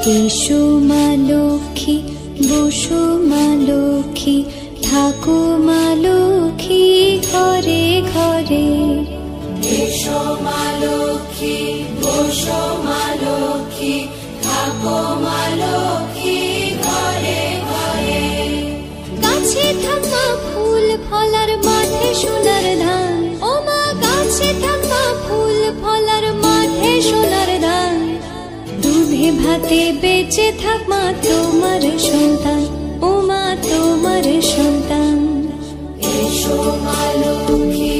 এসো মা লক্ষ্মী, বসো মা লক্ষ্মী, থাকো মা লক্ষ্মী ঘরে ঘরে। এসো মা লক্ষ্মী, বসো মা লক্ষ্মী, থাকো মা লক্ষ্মী ঘরে ঘরে। গাছে থাকা ফুল ফলার মাঠে সোনার ধান, ও মা গাছে থাকা ফুল ফলার মাঠে সোনার ধান। দুধে ভাতে বেঁচে থাক মা তোমার সন্তান, ও মা তোমার সন্তান। এসো মা লক্ষ্মী,